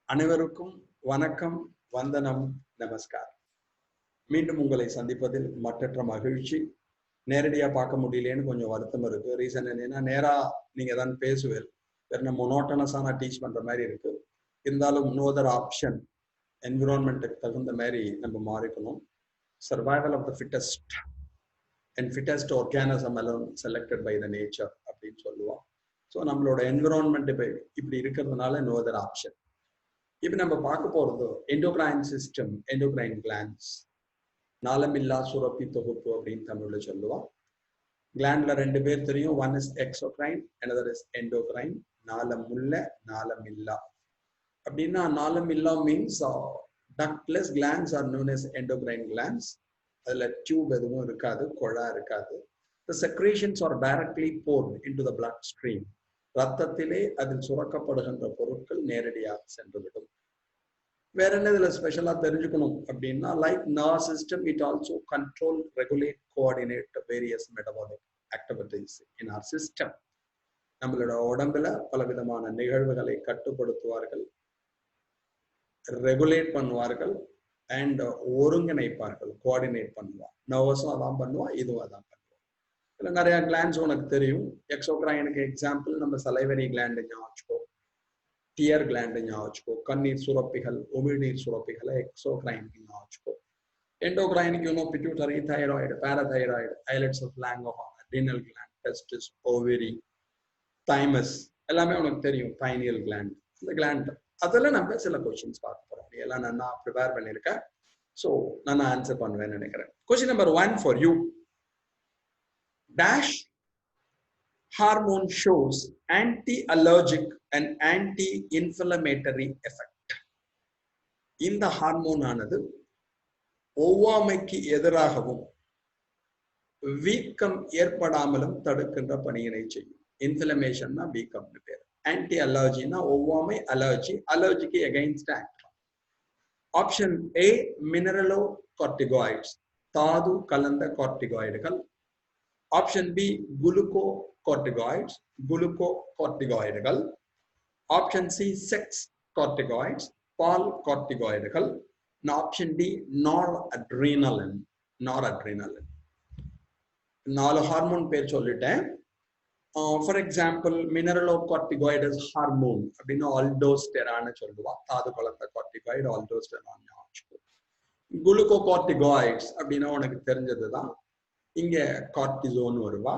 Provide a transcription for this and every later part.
அனைவருக்கும் வணக்கம், வந்தனம், நமஸ்கார். மீண்டும் உங்களை சந்திப்பதில் மற்றற்ற மகிழ்ச்சி. நேரடியா பார்க்க முடியலன்னு கொஞ்சம் வருத்தம் இருக்கு. ரீசன் என்னன்னா, நேரா நீங்க தான் பேசுவேன், வேற மொனோட்டனஸா நான் டீச் பண்ற மாதிரி இருக்கு. இருந்தாலும் நோ அதர் ஆப்ஷன், என்விரான்மெண்ட்டுக்கு தகுந்த மாதிரி நம்ம மாறிக்கணும். Survival of the fittest and fittest organism alone selected by the nature அப்படின்னு சொல்லுவோம். ஸோ நம்மளோட என்விரான்மெண்ட் இப்போ இப்படி இருக்கிறதுனால நோ அதர் ஆப்ஷன். இப்போ நம்ம பார்க்க போறது எண்டோக்ரைன் சிஸ்டம், எண்டோக்ரைன் கிளாண்ட்ஸ், நாளமில்லா சுரப்பி தொகுப்பு அப்படின்னு தமிழ்ல சொல்லுவோம். கிளாண்ட்ல ரெண்டு பேர் தெரியும், one is exocrine, another is endocrine. நாளமுள்ள, நாளமில்லா. அப்படின்னா நாளமில்லா means ductless glands are known as endocrine glands. அதுல டியூப் எதுவும் இருக்காது, குழா இருக்காது. The secretions are directly poured into the blood stream. ரத்தத்திலே அதில் சுரக்கப்படுகின்ற பொருட்கள் நேரடியாக சென்றுவிடும். வேற என்ன இதுல ஸ்பெஷலா தெரிஞ்சுக்கணும் அப்படின்னா, like nervous system, it also control, regulate, coordinate various metabolic activities in our system. நம்மளோட உடம்புல பல விதமான நிகழ்வுகளை கட்டுப்படுத்துவார்கள், ரெகுலேட் பண்ணுவார்கள் அண்ட் ஒருங்கிணைப்பார்கள், கோஆர்டினேட் பண்ணுவார். நர்வஸும் அதான் பண்ணுவா, இதுவும் அதான் பண்ணுவோம். இதுல நிறைய கிளாண்ட்ஸ் உனக்கு தெரியும். எக்ஸோக்ரைனுக்கு எக்ஸாம்பிள் நம்ம சலைவரி கிளாண்ட் ஞாபகம் வச்சுக்கோ, டியர் கிளாண்ட் ஞாபகம் வச்சுக்கோ, கண்ணீர் சுரப்பிகள், உமிழ்நீர் சுரப்பிகளை எக்ஸோக்ரைனுக்கு ஞாபகம் வச்சுக்கோ. எண்டோக்ரைனுக்கு you know pituitary, thyroid, parathyroid, islets of Langerhans, adrenal gland, testis, ovary, thymus எல்லாமே உனக்கு தெரியும். பைனியல் கிளாண்ட், இந்த கிளாண்ட் அதில் நம்ம சில கொஸ்டின்ஸ் பார்க்க போறோம். எல்லாம் நான் ப்ரிப்பேர் பண்ணியிருக்கேன், ஸோ நான் ஆன்சர் பண்ணுவேன்னு நினைக்கிறேன். Question number 1 for you. Dash hormone shows anti-allergic and anti-inflammatory effect. இந்த ஹார்மோன் ஆனது ஒவ்வாமைக்கு எதிராகவும் வீக்கம் ஏற்படாமலும் தடுக்கின்ற பணியினை செய்யும். இன்ஃபிளமேஷன்னா வீக்கம்னு பேர். ஆன்டி அலர்ஜினா ஒவ்வாமை, அலர்ஜி, அலர்ஜிக்கு against act. Option A mineralocorticoids, தாது கலந்த கார்டிகாய்டுகள். ஆப்ஷன் பி குளுக்கோ கார்டிகாய்ட்ஸ், குளுக்கோ கார்டிகாய்டுகள். ஆப்ஷன் சி செக்ஸ் கார்டிகாய்ட்ஸ், பால் கார்டிகாய்டுகள். Option D noradrenaline, noradrenaline. 4 hormone பேர் சொல்லிட்டேன். For example mineralocorticoids hormone அப்படின்னா ஆல்டோஸ்டெரான்னு சொல்லுவா. தாது கலந்த கார்டிகாய்டு ஆல்டோஸ்டெரான். குளுக்கோ கார்டிகாய்ட்ஸ் அப்படின்னா உனக்கு தெரிஞ்சதுதான், இங்க கார்டிசோன் வருவா.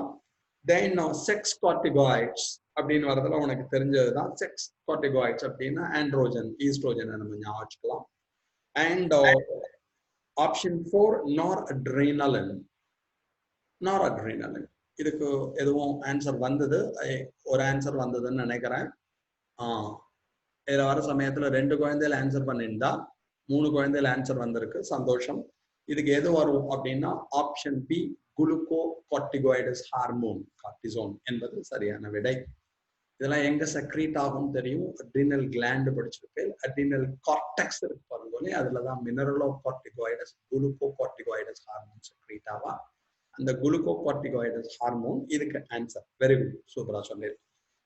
தென் செக்ஸ் கார்டிகாய்ட்ஸ் அப்படின்னு வரதுல உனக்கு தெரிஞ்சதுதான். செக்ஸ் கார்டிகாய்ட்ஸ் அப்படின்னா ஆண்ட்ரோஜன், ஈஸ்ட்ரோஜன் நம்ம ஞாபகம் வச்சுக்கலாம். அண்ட் ஆப்ஷன் 4 நார் அட்ரினலின், நார் அட்ரினலின். இதுக்கு எதுவும் ஆன்சர் வந்தது, ஒரு ஆன்சர் வந்ததுன்னு நினைக்கிறேன். இதுல வர சமயத்துல 2 குழந்தைகள் ஆன்சர் பண்ணியிருந்தா, 3 குழந்தைகள் ஆன்சர் வந்திருக்கு, சந்தோஷம். இதுக்கு எது வரும் அப்படின்னா option B glucocorticoids hormone, cortisone என்பது சரியான விடை. இதெல்லாம் எங்க செக்ரீட் ஆகும் தெரியும், அட்ரினல் கிளாண்ட் படிச்சிருப்பேன். அட்ரினல் கார்டெக்ஸ் இருக்கு பாருங்க, அதுலதான் mineralocorticoids, glucocorticoids hormone secrete ஆவா. அந்த குளுக்கோ கார்டிகாய்டஸ் ஹார்மோன் இதுக்கு ஆன்சர். வெரி குட், சூப்பரா சொன்னீங்க.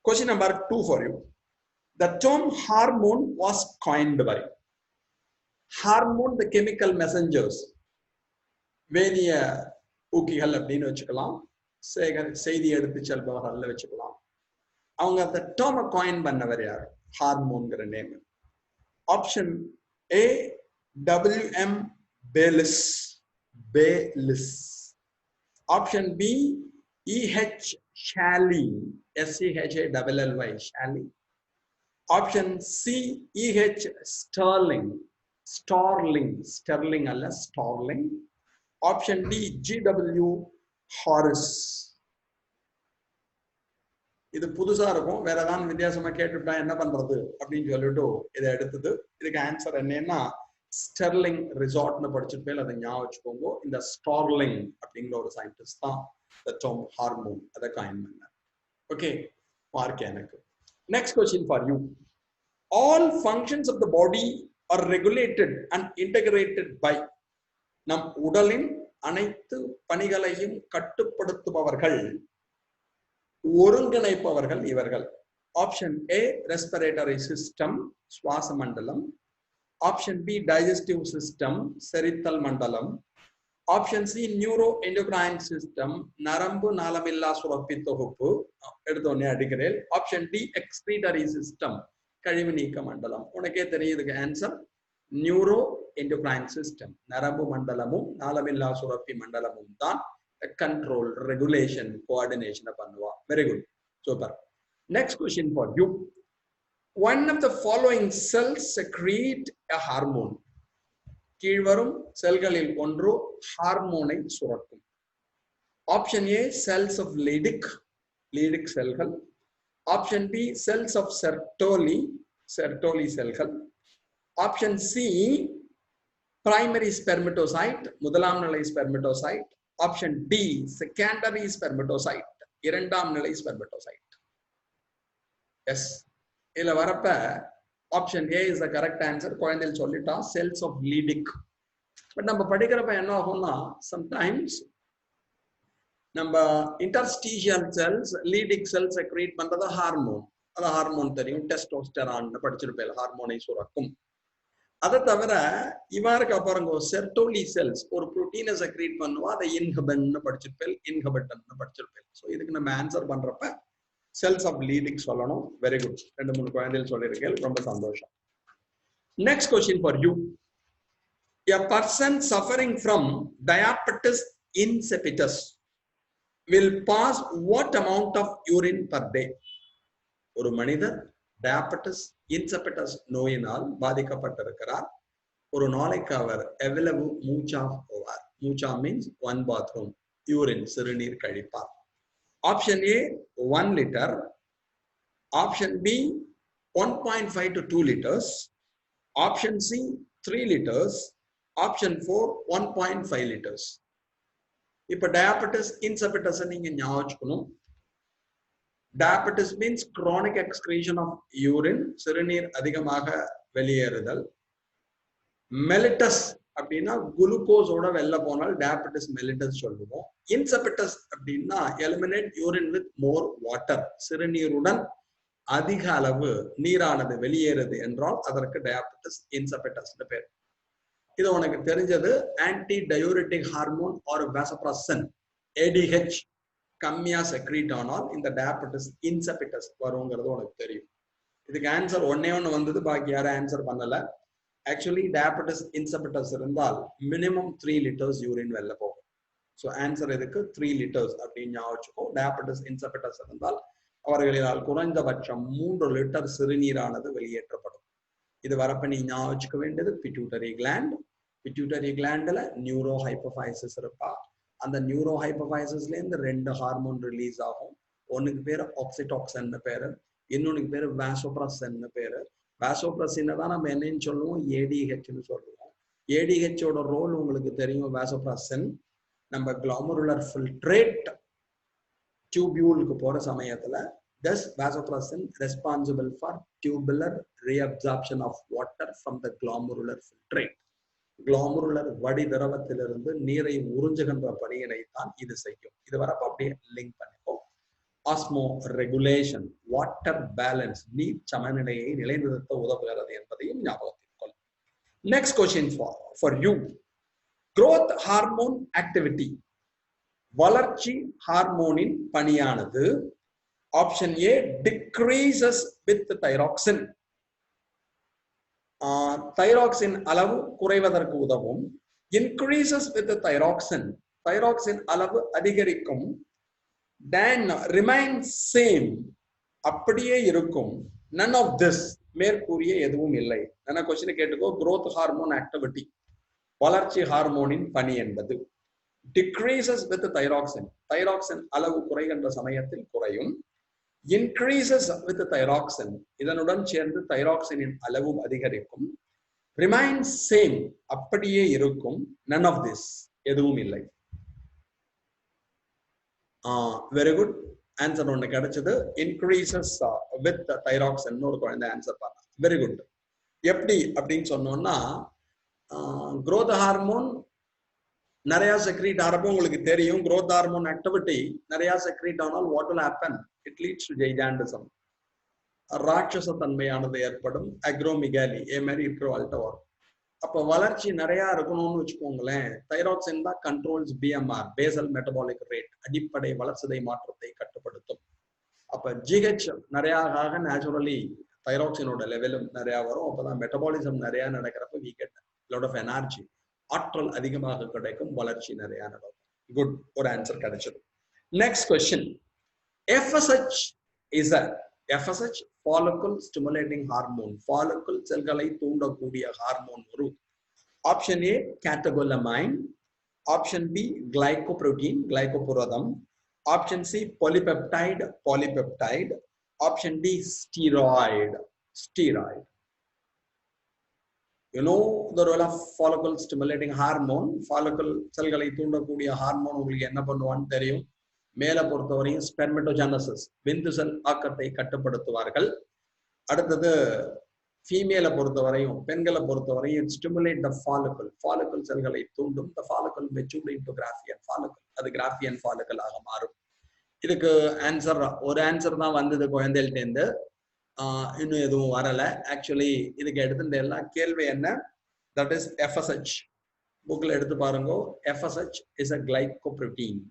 Question number 2 for you. The term hormone was coined by hormone, the chemical messengers, வேதிய ஊக்கிகள் அப்படின்னு வச்சுக்கலாம், செய்தி எடுத்து செல்பவர்கள் வச்சுக்கலாம். அவங்க அந்த டேர்மை காயின் பண்ணவர் யார்? ஹார்மோன்கிற name. Option A WM Bayliss, Bayliss. Option B EH Schally, SCHALLY, Schally. Option C EH Sterling, Starling, Sterling அல்ல Starling. Option D GW Harris. இது புதுசா இருக்கும், வேற ஏதாவது வித்தியாசமா கேட்டுட்டா என்ன பண்றது அப்படின்னு சொல்லிட்டு இதை எடுத்தது. இதுக்கு ஆன்சர் என்னன்னா ஸ்டெர்லிங் ரிசார்ட்னு படிச்சிருப்பேன், அதை ஞாபகம் வச்சுக்கோங்க. இந்த ஸ்டார்லிங் அப்படிங்கிற ஒரு சயின்டிஸ்ட் தான் the term ஹார்மோன் அதை காயின் பண்ணார். ஓகே, மார்க் எனக்கு. Next question for you. All functions of the body are regulated and integrated by. நம் உடலின் அனைத்து பணிகளையும் கட்டுப்படுத்துபவர்கள், ஒருங்கிணைப்பவர்கள் இவர்கள். Option A, respiratory system, Swasa Mandalam. Option B, digestive system, Serital Mandalam. Option C, neuroendocrine system, Narambu Nalamilla Surapitohupu, Edone Adigrel. Option D, excretory system, Karivanika Mandalam. Unake the answer. Neuroendocrine system, Narambu Mandalamu, Nalamilla Surapi Mandalamum, control, regulation, coordination of Anua. Very good. Super. Next question for you. One of the following cells secrete a hormone. கீழ்வரும் செல்களில் ஒன்று ஹார்மோனை சுரக்கும். Option A, cells of Leydig செல்கள். Option B, cells of Sertoli செல்கள். Option C, primary spermatocyte, முதலாம் நிலை spermatocyte. Option D, secondary spermatocyte, இரண்டாம் நிலை spermatocyte. Yes. இதுல வரப்ப option A is the correct answer. குழந்தைகள் சொல்லிட்டா cells of Leydig. பட் நம்ம படிக்கிறப்ப என்ன ஆகும்னா sometimes நம்ம interstitial cells Leydig cells secrete பண்றது ஹார்மோன். அது ஹார்மோன் தெரியும், டெஸ்டோஸ்டெரான் படிச்சிருப்பேன், ஹார்மோனை சுரக்கும். அதை தவிர இவருக்கு அப்புறம் செர்டோலி செல்ஸ் ஒரு புரோட்டீனை செக்ரீட் பண்ணுவா, அதை இன்ஹிபிட்னு படிச்சிருப்பேன், இன்ஹிபிட்டர்னு படிச்சிருப்பேன். ஸோ இதுக்கு நம்ம ஆன்சர் பண்றப்ப செல்ஸ் ஆஃப் லீடிங் சொல்லணும். Very good. 2-3 குழந்தைகள் சொல்லியிருக்கேன், ரொம்ப சந்தோஷம். Next question for you. A person suffering from diabetes insipidus will pass what amount of urine per day? ஒரு மனிதர் டயாபெட்டிஸ் இன்சிபிடஸ் நோயினால் பாதிக்கப்பட்டிருக்கிறார். ஒரு நாளைக்கு அவர் எவ்வளவு மூச்சா போவார்? மூச்சா மீன்ஸ் 1 bathroom, யூரின் சிறுநீர் கழிப்பார். Option A 1 liter. Option B 1.5 to 2 liters. Option C 3 liters. Option 4 1.5 liters. இப்ப diabetes insipidus நீங்க ஞாபகம் வச்சுக்கணும். Diabetes means chronic excretion of urine, சிறுநீர் அதிகமாக வெளியேறுதல். Mellitus அப்படின்னா குளுக்கோஸோட வெளில போனால் diabetes mellitus சொல்லுவோம். Insipidus அப்படின்னா eliminate urine with more water, சிறுநீருடன் அதிக அளவு நீரானது வெளியேறுது என்றால் அதற்கு diabetes insipidus பேர். இது உனக்கு தெரிஞ்சது anti diuretic hormone R vasopressin, ADH கம்மியா செக்ரீட் ஆனால் இந்த டயாபெட்டிஸ் இன்சிபிடஸ் வருங்கிறது உனக்கு தெரியும். இதுக்கு ஆன்சர் ஒன்னே வந்தது, பாக்கி யாரும் ஆன்சர் பண்ணல. ஆக்சுவலி டயாபெட்டிஸ் இன்சிபிடஸ் இருந்தால் மினிமம் 3 liters யூரின் வெளில போகும். ஸோ ஆன்சர் இதுக்கு 3 liters அப்படின்னு ஞாபகம் வச்சுக்கோ. டயாபெட்டிஸ் இன்சிபிடஸ் இருந்தால் அவர்களினால் குறைந்தபட்சம் 3 லிட்டர் சிறுநீரானது வெளியேற்றப்படும். இது வரப்ப நீ ஞாபகம் வச்சுக்க வேண்டியது பிட்யூட்டரி கிளாண்ட். பிட்யூட்டரி கிளாண்ட்ல நியூரோ ஹைப்போஃபைசிஸ் இருப்பா. அந்த நியூரோ ஹைப்போஃபைசிஸ்ல இருந்து 2 ஹார்மோன் ரிலீஸ் ஆகும். ஒன்னுக்கு பேரு ஆக்சிடாக்சின் பேரு, இன்னொன்னுக்கு பேரு வாசோப்ரஸ்ஸின் பேரு. வாசோப்ரஸ்ஸினை தான் நம்ம என்னன்னு சொல்லுவோம், ஏடிஹெச்னு சொல்லுவோம். ஏடிஹெச்சோட ரோல் உங்களுக்கு தெரியும். வாசோப்ரஸ்ஸின் நம்ம கிளாமருலர் ஃபில்ட்ரேட் டியூபியூலுக்கு போற சமயத்துல thus vasopressin responsible for tubular reabsorption of water from the glomerular filtrate. Glomerular வடி திரவத்திலிருந்து நீரை உறிஞ்சுகின்ற பணியினை தான் இது செய்யும். இது வரப்ப அப்படியே லிங்க் பண்ணிப்போம். ஆஸ்மோ ரெகுலேஷன், வாட்டர் பேலன்ஸ், நீர் சமநிலையை நிலைநிறுத்த உதவுகிறது என்பதையும் ஞாபகத்தில் கொள்ளும். Next question for you. growth hormone activity, வளர்ச்சி ஹார்மோனின் பணியானது option A decreases with thyroxine, thyroxine அளவு குறைவதற்கு உதவும். இன்க்ரீசஸ் வித் தைராக்சின், தைராக்சின் அளவு அதிகரிக்கும். then remains same, அப்படியே இருக்கும். none of this, மேற்கூறிய எதுவும் இல்லை. என்ன கொஸ்டின் கேட்டுக்கோ. growth ஹார்மோன் ஆக்டிவிட்டி, வளர்ச்சி ஹார்மோனின் பணி என்பது decreases with thyroxine, தைராக்சின் அளவு குறைகின்ற சமயத்தில் குறையும். increases with thyroxine, இதனுடன் சேர்ந்து தைராக்சினின் அளவும் அதிகரிக்கும். remains same, அப்படியே இருக்கும். none of this, எதுவும் இல்லை. Very good. ஆன்சர் ஒண்ணு கிடைச்சது. increases with thyroxine ஒரு குழந்தை ஆன்சர் பண்ண. Very good. எப்படி அப்படின்னு சொன்னோம்னா, growth ஹார்மோன் நிறைய செக்ரீட் ஆகிறப்போ உங்களுக்கு தெரியும். growth ஹார்மோன் ஆக்டிவிட்டி நிறைய செக்ரீட் ஆனால் what will happen? It leads to gigantism. ராட்சச தன்மையானது ஏற்படும். அக்ரோமிகாலி மாதிரி இருக்கிறவாள்கிட்ட வரும். அப்ப வளர்ச்சி நிறைய இருக்கணும்னு வச்சுக்கோங்களேன். தைராக்சின் தான் controls PMR, Basel metabolic rate, அடிப்படை வளர்சிதை மாற்றத்தை கட்டுப்படுத்தும். அப்ப ஜிஹெச் நிறைய ஆக நேச்சுரலி தைராக்சினோட லெவலும் நிறைய வரும். அப்பதான் மெட்டபாலிசம் நிறைய நடக்கிறப்ப we get lot of energy, ஆற்றல் அதிகமாக கிடைக்கும், வளர்ச்சி நிறைய நடக்கும். குட், ஒரு ஆன்சர் கிடைச்சது. Next question. FSH is a FSH follicle stimulating hormone. follicle செல்களை தூண்டக்கூடிய ஹார்மோன் ஒரு. Option A catecholamine, option B glycoprotein கிளைகோபுரதம், option C polypeptide polypeptide, option D steroid steroid. You know the role of follicle stimulating hormone. follicle செல்களை தூண்டக்கூடிய hormone உங்களுக்கு என்ன பண்ணுவான்னு தெரியும். மேல பொறுத்தவரையும் ஸ்பெர்மட்டோஜெனசிஸ், விந்து செல் ஆக்கத்தை கட்டுப்படுத்துவார்கள். அடுத்தது ஃபீமேலை பொறுத்தவரையும், பெண்களை பொறுத்தவரையும் ஸ்டிமுலேட் த ஃபாலிக்கல், ஃபாலிக்கல் செல்களை தூண்டும். The follicle matured into Graafian follicle, அது கிராஃபியன் ஃபாலிக்கல் ஆக மாறும். இதுக்கு ஆன்சர் ஒரு ஆன்சர் தான் வந்தது குழந்தைகிட்டேருந்து, இன்னும் எதுவும் வரல. ஆக்சுவலி இதுக்கு எடுத்துட்டு எல்லாம் கேள்வி என்ன, தட் இஸ் FSH. புக்ல எடுத்து பாருங்க. FSH is a glycoprotein.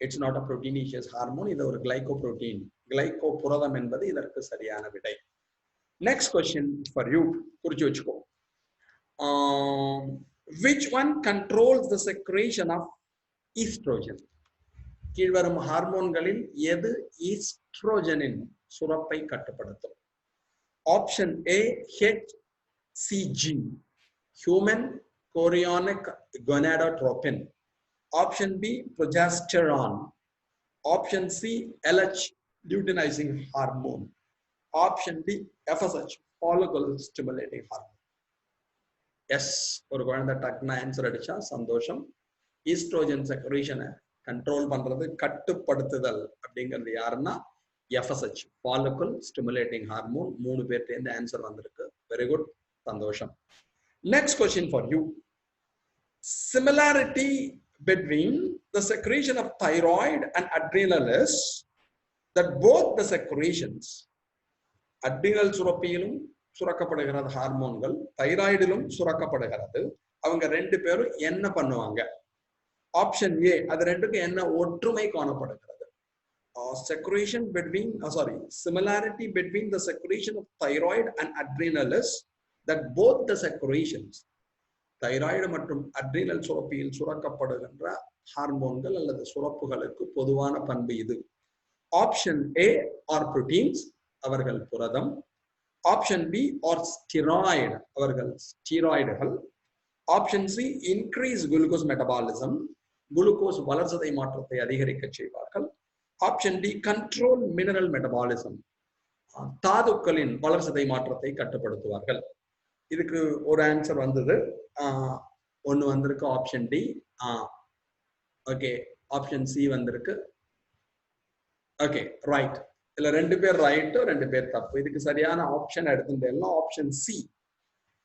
It's not a proteinaceous hormone. இது ஒரு கிளைகோப்ரோட்டீன், கிளைகோபுரதம் என்பது இதற்கு சரியான விடை. நெக்ஸ்ட் கொஸ்டின் ஃபார் யூ, குறிச்சு வச்சுக்கோ. which one controls the secretion of estrogen? கீழ்வரும் ஹார்மோன்களில் எது ஈஸ்ட்ரோஜனின் சுரப்பை கட்டுப்படுத்தும்? Option A HCG, human chorionic gonadotropin. Option B progesterone. Option C LH, luteinizing hormone. Option D FSH, follicle stimulating hormone. Yes, ஒரு குழந்தை டக்குன்னு answer அடிச்சா சந்தோஷம். ஈஸ்ட்ரோஜன் செக்ரேஷனை கண்ட்ரோல் பண்றது, கட்டுப்படுத்துதல் அப்படிங்கிறது யாருன்னா FSH, follicle stimulating hormone. 3 பேர்ல ஆன்சர் வந்திருக்கு. வெரி குட், சந்தோஷம். Next question for you. Similarity between the secretion of thyroid and adrenal is that both the secretions, adrenal சுரப்பியிலும் சுரக்கப்படுகிறது ஹார்மோன்கள், தைராய்டிலும் சுரக்கப்படுகிறது. அவங்க ரெண்டு பேரும் என்ன பண்ணுவாங்க? ஆப்ஷன் ஏ, அது ரெண்டுக்கும் என்ன ஒற்றுமை காணப்படுகிறது? secretion between similarity between the secretion of thyroid and adrenal is that both the secretions, thyroid மற்றும் அட்ரினல் சுரப்பியில் சுரக்கப்படுகின்ற ஹார்மோன்கள் அல்லது சுரப்புகளுக்கு பொதுவான பண்பு இது. ஆப்ஷன் ஏ ஆர் புரோட்டீன்ஸ், அவர்கள் புரதம். ஆப்ஷன் பி ஆர் ஸ்டீராய்டு, அவர்கள் ஸ்டீராய்டுகள். Option C increase glucose metabolism, glucose வளர்சிதை மாற்றத்தை அதிகரிக்க செய்வார்கள். Option D control mineral metabolism, தாதுக்களின் வளர்சிதை மாற்றத்தை கட்டுப்படுத்துவார்கள். இதுக்கு ஒரு ஆன்சர் வந்தது, ஒன்னு வந்திருக்கு option D. Okay, option C வந்திருக்கு. Okay, right. இதுல 2 பேர் ரைட், 2 பேர் தப்பு. இதுக்கு சரியான ஆப்ஷன் எடுத்துட்டேன்னா ஆப்ஷன் சி.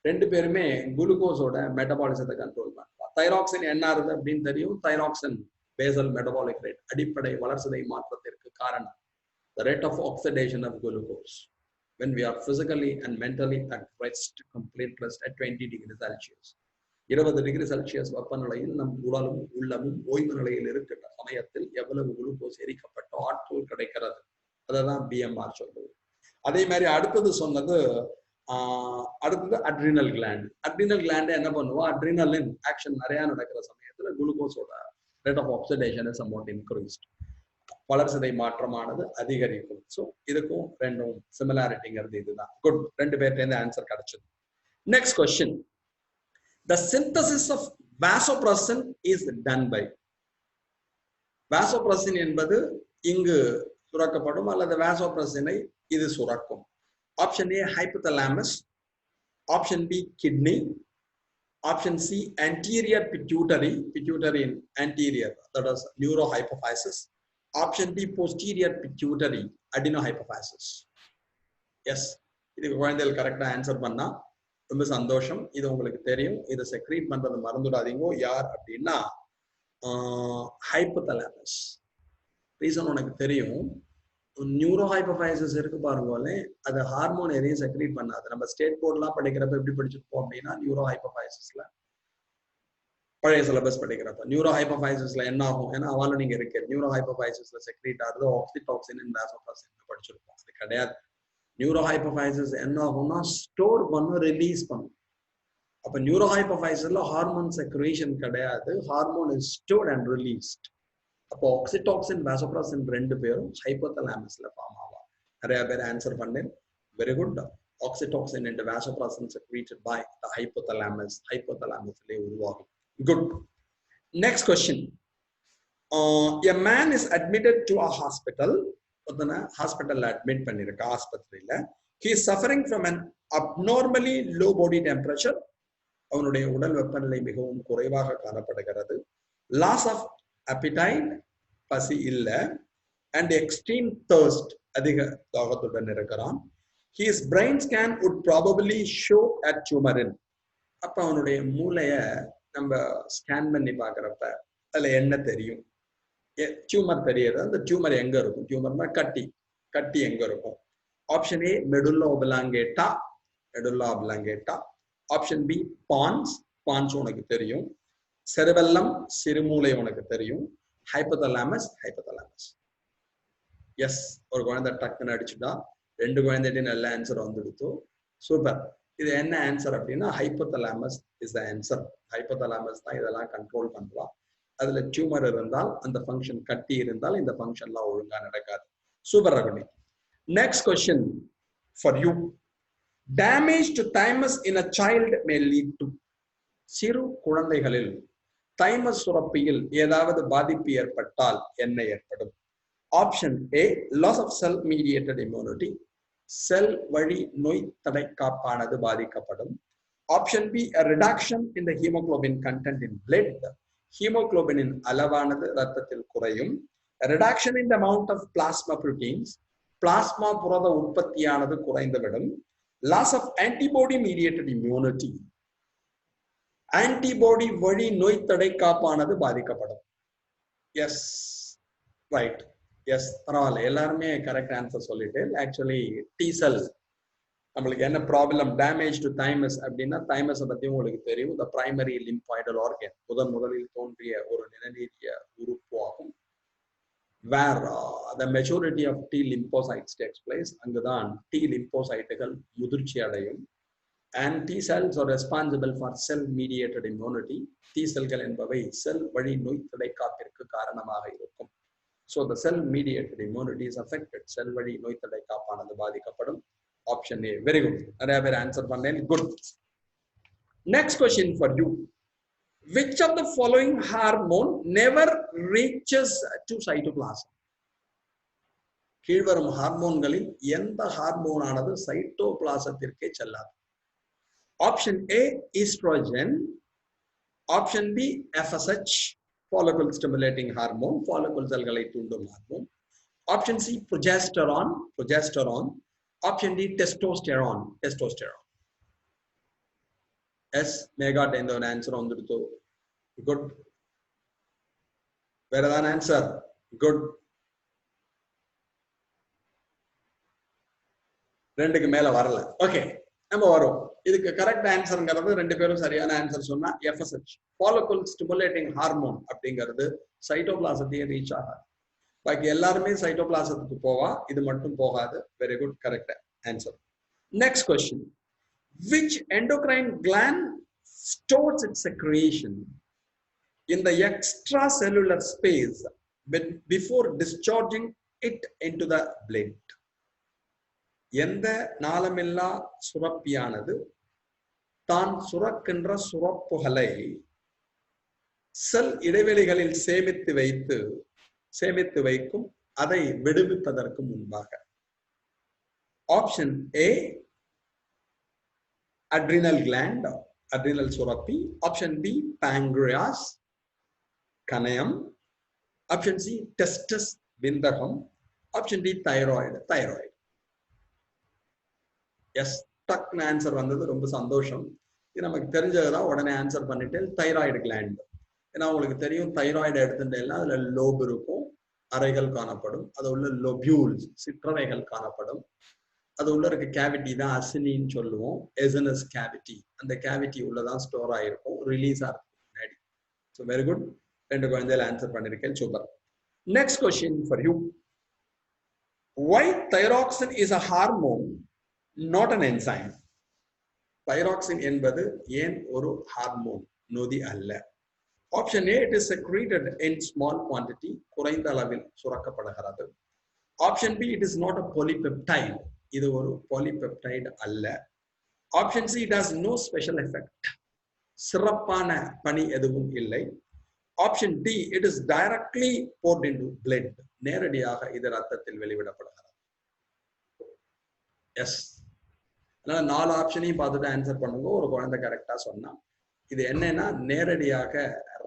2 பேருமே குளுக்கோஸோட மெட்டபாலிசத்தை கண்ட்ரோல் பண்ணுவா. தைராக்சின் என்ன ஆகுது அப்படின்னு தெரியும். தைராக்சின் பேசல் மெட்டபாலிக் ரேட், அடிப்படை வளர்சிதை மாற்றத்திற்கு காரணம். The rate of oxidation of glucose when we are physically and mentally at rest, complete rest at 20 degrees Celsius. 20 degree Celsius வெப்பநிலையில் நம் உடலும் உள்ளமும் ஓய்வு நிலையில் இருக்கின்ற சமயத்தில் எவ்வளவு குளுக்கோஸ் எரிக்கப்பட்ட ஆற்றல் கிடைக்கிறது, அதான் பிஎம்ஆர் சொல்லுது. அதே மாதிரி அடுத்தது சொன்னது, அடுத்தது அட்ரினல் கிளாண்ட். அட்ரினல் கிளாண்ட் என்ன பண்ணுவோம்? அட்ரினலின் ஆக்ஷன் நிறைய நடக்கிற சமயத்துல குளுக்கோஸோட rate of oxidation is somewhat increased, வளர்சிதை மாற்றமானது அதிகரிக்கும். ஸோ இதுக்கும் ரெண்டும் சிமிலாரிட்டிங்கிறது இதுதான். குட், 2 பேர்ல ஆன்சர் கிடைச்சது. Next question. The synthesis of vasopressin is done by. vasopressin என்பது இங்கு சுரக்கப்படும் அல்லது vasopressin-ஐ இது சுரக்கும். Option A hypothalamus, option B kidney, option C anterior pituitary, pituitary in anterior, that is neurohypophysis. Option D posterior pituitary, adenohypophysis. Yes, இதுக்கு குழந்தைகள் கரெக்டா answer பண்ணா ரொம்ப சந்தோஷம். இது உங்களுக்கு தெரியும். இதை செக்ரீட் பண்றது மறந்துடாதீங்க. யார் அப்படின்னா ஹைபோதலாமஸ். ரீசன் உனக்கு தெரியும். நியூரோஹைபோஃபைசிஸ் இருக்கு பாருங்களே, அது ஹார்மோன் எதையும் செக்ரீட் பண்ணாது. நம்ம ஸ்டேட் போர்ட்லாம் படிக்கிறப்ப எப்படி படிச்சிருப்போம் அப்படின்னா, நியூரோஹைபோஃபைசிஸ்ல பழைய சிலபஸ் படிக்கிறப்ப நியூரோஹைபோஃபைசிஸ்ல என்ன ஆகும், ஏன்னா அவளும் நீங்க இருக்கு நியூரோஹைபோஃபைசிஸ்ல செக்ரீட் ஆகுது ஆக்சிடோசின் அண்ட் வாசோப்ரெசின் படிச்சிருப்போம். அது கிடையாது. நியூரோஹைபோஃபைசிஸ் என்ன ஆகும்னா ஸ்டோர் பண்ணும், ரிலீஸ் பண்ணும். அப்ப நியூரோஹைபோஃபைசிஸ்ல ஹார்மோன் செக்ரேஷன் கிடையாது, hormone is stored and released. அப்போ ஆக்சிடோசின் வாசோப்ரெசின் ரெண்டு பேரும் ஹைப்போதலாமஸ்ல ஃபார்ம் ஆகும். நிறைய பேர் ஆன்சர் பண்ணேன். Very good. Oxytocin and vasopressin secreted by the hypothalamus, ஹைப்போதலாமஸ்ல உருவாகும். Good. Next question. A man is admitted to a hospital. ஒருத்தனை ஹாஸ்பிட்டல்ல அட்மிட் பண்ணிருக்க ஆஸ்பத்திரியில. He is suffering from an abnormally low body temperature. அவனுடைய உடல் வெப்பநிலை மிகவும் குறைவாக காணப்படுகிறது. Loss of appetite, பசி இல்ல, and extreme thirst, அதிக தாகத்துடன் இருக்கிறான். His brain scan would probably show a tumor in. அப்ப அவனுடைய மூளைய நம்ம ஸ்கேன் பண்ணி பார்க்கறப்ப அதுல என்ன தெரியும்? டியூமர் தெரியுது. அந்த டியூமர் எங்க இருக்கும்? டியூமர்னா கட்டி, கட்டி எங்க இருக்கும்? Option A medulla oblongata, medulla oblongata. Option B pons, pons உனக்கு தெரியும். செரிபெல்லம், சிறுமூளை உனக்கு தெரியும். Hypothalamus, hypothalamus. எஸ், ஒரு குழந்தை டக்குன்னு அடிச்சுட்டா, ரெண்டு குழந்தைகிட்ட நல்ல ஆன்சர் வந்துடுத்து. சூப்பர். இது என்ன ஆன்சர் அப்படின்னா hypothalamus is the answer. Hypothalamus தான் இதெல்லாம் கண்ட்ரோல் பண்ணுவா. அதுல டியூமர் இருந்தால், அந்த ஃபங்க்ஷன் கட்டி இருந்தால் இந்த ஃபங்க்ஷன்லாம் ஒழுங்கா நடக்காது. Super Raguni. Next question for you. Damage to thymus in a child may lead to. சிறு குழந்தைகளில் தைமஸ் சுரப்பியில் ஏதாவது பாதிப்பு ஏற்பட்டால் என்ன ஏற்படும்? Option A loss of cell mediated immunity, cell வழி நோய் தடை காப்பானது பாதிக்கப்படும். Option B reduction in the haemoglobin content in blood, ஹீமோகுளோபினின் அளவானது ரத்தத்தில் குறையும். Reduction in the amount of plasma proteins, plasma புரத உற்பத்தியானது குறைந்துவிடும். Loss of antibody mediated immunity, antibody வழி நோய் தடை காப்பானது பாதிக்கப்படும். S, right. எஸ், பரவாயில்ல, எல்லாருமே கரெக்ட் ஆன்சர் சொல்லிட்டு. ஆக்சுவலி டி செல் நம்மளுக்கு என்ன ப்ராப்ளம்? டேமேஜ் டு தைமஸ் அப்படின்னா தைமஸை பத்தி உங்களுக்கு தெரியும். த பிரைமரி லிம்பாய்டல் ஆர்கன், முதலில் தோன்றிய ஒரு நிணநீரிய உறுப்பு ஆகும். வேர் the majority of T lymphocytes takes place. அங்குதான் T lymphocyteகள் முதிர்ச்சி அடையும். And T cells are responsible for cell mediated immunity. T செல்கள் என்பவை செல் வழி நோய் தடை காப்பிற்கு காரணமாக இருக்கும். So the cell mediated immunity is affected. செல் வழி நோய் தடை காப்பானது பாதிக்கப்படும். Option A. Very good. நிறைய பேர் ஆன்சர் பண்ணேன். Good. Next question for you. Which of the following hormone never reaches to cytoplasm? கீழ்வரும் ஹார்மோன்களில் எந்த ஹார்மோனானது சைட்டோபிளாசத்திற்கே செல்லாது? Option A oestrogen, option B FSH, follicle stimulating hormone, follicle செல்களை தூண்டும் hormone. Option C progesterone, progesterone. Option D testosterone, testosterone. Yes, மேகாட் எந்த ஒரு ஆன்சர் வந்துடுத்து. குட். வேற ஏதாவது ஆன்சர்? குட். ரெண்டுக்கு மேல வரல. ஓகே, நம்ம வரும். இதுக்கு கரெக்ட் ஆன்சர்ங்கிறது ரெண்டு பேரும் சரியான ஆன்சர் சொன்னா FSH, follicle stimulating hormone அப்படிங்கிறது சைட்டோபிளாசத்தையே ரீச் ஆகாது. பாக்கி எல்லாருமே சைட்டோபிளாசத்துக்கு போவா, இது மட்டும் போகாது. Very good, correct answer. Next question. Which endocrine gland stores its secretion in the extracellular space before discharging it into the blood? எந்த நாளமில்லா சுரப்பியானது தான் சுரக்கின்ற சுரப்புகளை செல் இடைவெளிகளில் சேமித்து வைக்கும், அதை விடுவிப்பதற்கு முன்பாக? Option A adrenal gland, adrenal சுரப்பி. ஆப்ஷன் பி pancreas, கணையம். ஆப்ஷன் சி testis, விந்தகம். Option D thyroid, thyroid. Yes, டக்குன்னு ஆன்சர் வந்தது, ரொம்ப சந்தோஷம். இது நமக்கு தெரிஞ்சதுதான், உடனே ஆன்சர் பண்ணிட்டு தைராய்டு கிளாண்ட். ஏன்னா உங்களுக்கு தெரியும் தைராய்டு எடுத்துட்டேன்னா அதுல லோப் இருக்கும், அறைகள் காணப்படும். அது உள்ள லோபியூல்ஸ் சிற்றறைகள் காணப்படும். அது உள்ள இருக்க கேவிட்டி தான் அசினின்னு சொல்லுவோம். எசனஸ் கேவிட்டி. அந்த கேவிட்டி உள்ளதான் ஸ்டோர் ஆயிருக்கும். ரிலீஸ் ஆகிறதுக்கு முன்னாடி. So very good. 2 குழந்தைகள் ஆன்சர் பண்ணிருக்கேன். Super. Next question for you. Why thyroxine is a hormone, not an enzyme? Thyroxine என்பது ஏன் ஒரு ஹார்மோன், நொதி அல்ல? Option A, it is secreted in small quantity, குறைந்த அளவில் சுரக்கப்படுகிறது. Option B, it is not a polypeptide, இது ஒரு polypeptide அல்ல. Option C, it has no special effect, சிறப்பான பணி எதுவும் இல்லை. Option D, it is directly poured into blood, நேரடியாக இது ரத்தத்தில் வெளிவிடப்படுகிறது. எஸ், அதனால 4 ஆப்ஷனையும் பார்த்துட்டு ஆன்சர் பண்ணுங்க. ஒரு குழந்தை கரெக்டா சொன்னா இது என்னன்னா நேரடியாக